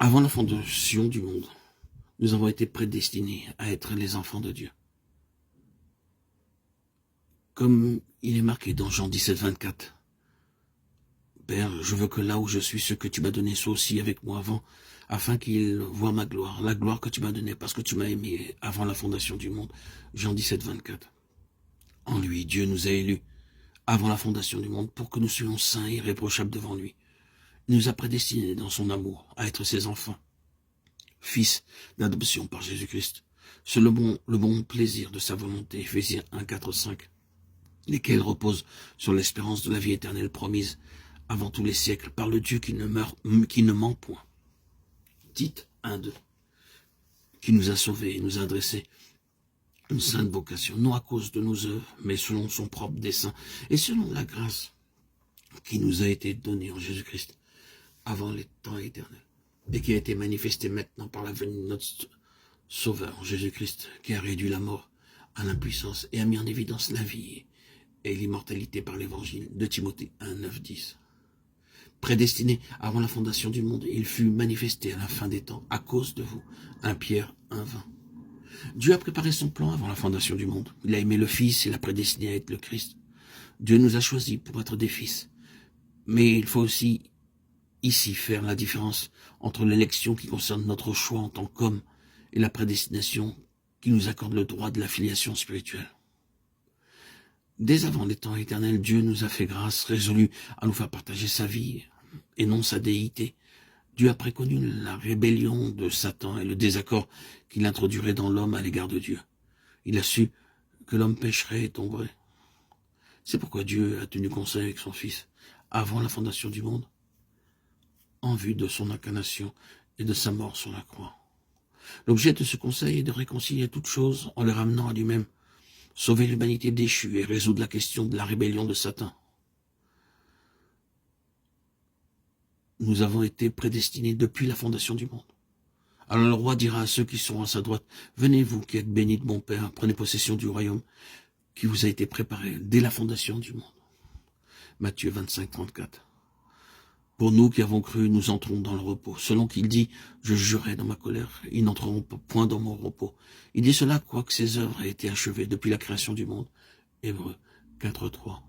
Avant la fondation du monde, nous avons été prédestinés à être les enfants de Dieu. Comme il est marqué dans Jean 17, 24. Père, je veux que là où je suis, ce que tu m'as donné soit aussi avec moi avant, afin qu'il voie ma gloire, la gloire que tu m'as donnée, parce que tu m'as aimé avant la fondation du monde. Jean 17, 24. En lui, Dieu nous a élus avant la fondation du monde pour que nous soyons saints et irréprochables devant lui. Il nous a prédestinés dans son amour à être ses enfants, fils d'adoption par Jésus-Christ, c'est le bon plaisir de sa volonté, Éphésiens 1, 4, 5, lesquels reposent sur l'espérance de la vie éternelle promise avant tous les siècles par le Dieu qui ne ment point. Tite 1, 2, qui nous a sauvés et nous a adressé une sainte vocation, non à cause de nos œuvres, mais selon son propre dessein et selon la grâce qui nous a été donnée en Jésus-Christ avant les temps éternels et qui a été manifestée maintenant par la venue de notre Sauveur, Jésus-Christ, qui a réduit la mort à l'impuissance et a mis en évidence la vie et l'immortalité par l'évangile de Timothée 1, 9, 10. Prédestiné avant la fondation du monde, il fut manifesté à la fin des temps à cause de vous. 1 Pierre 1, 20. Dieu a préparé son plan avant la fondation du monde. Il a aimé le Fils et l'a prédestiné à être le Christ. Dieu nous a choisis pour être des fils. Mais il faut aussi ici faire la différence entre l'élection qui concerne notre choix en tant qu'homme et la prédestination qui nous accorde le droit de la filiation spirituelle. Dès avant les temps éternels, Dieu nous a fait grâce, résolu à nous faire partager sa vie et non sa déité. Dieu a préconnu la rébellion de Satan et le désaccord qu'il introduirait dans l'homme à l'égard de Dieu. Il a su que l'homme pécherait et tomberait. C'est pourquoi Dieu a tenu conseil avec son Fils avant la fondation du monde, en vue de son incarnation et de sa mort sur la croix. L'objet de ce conseil est de réconcilier toutes choses en les ramenant à lui-même, sauver l'humanité déchue et résoudre la question de la rébellion de Satan. Nous avons été prédestinés depuis la fondation du monde. Alors le roi dira à ceux qui sont à sa droite, « Venez vous qui êtes bénis de mon Père, prenez possession du royaume qui vous a été préparé dès la fondation du monde. » Matthieu 25, 34. Pour nous qui avons cru, nous entrons dans le repos. Selon qu'il dit, je jurai dans ma colère, ils n'entreront point dans mon repos. Il dit cela, quoique ses œuvres aient été achevées depuis la création du monde. Hébreux 4, 3.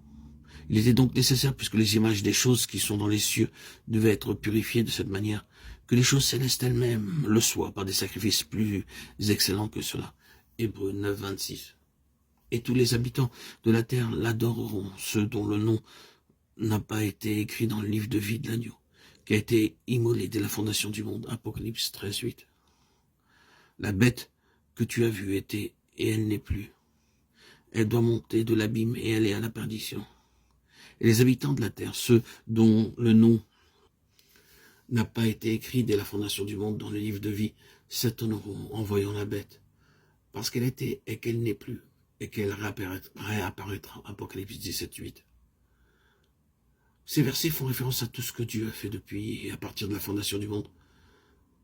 Il était donc nécessaire, puisque les images des choses qui sont dans les cieux devaient être purifiées de cette manière, que les choses célestes elles-mêmes le soient par des sacrifices plus excellents que cela. Hébreux 9, 26. Et tous les habitants de la terre l'adoreront, ceux dont le nom n'a pas été écrit dans le livre de vie de l'agneau, qui a été immolé dès la fondation du monde. Apocalypse 13, 8. La bête que tu as vue était, et elle n'est plus. Elle doit monter de l'abîme, et elle est à la perdition. Et les habitants de la terre, ceux dont le nom n'a pas été écrit dès la fondation du monde dans le livre de vie, s'étonneront en voyant la bête, parce qu'elle était et qu'elle n'est plus, et qu'elle réapparaîtra. Apocalypse 17, 8. Ces versets font référence à tout ce que Dieu a fait depuis et à partir de la fondation du monde.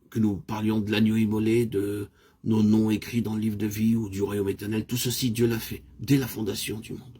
Que nous parlions de l'agneau immolé, de nos noms écrits dans le livre de vie ou du royaume éternel, tout ceci Dieu l'a fait dès la fondation du monde.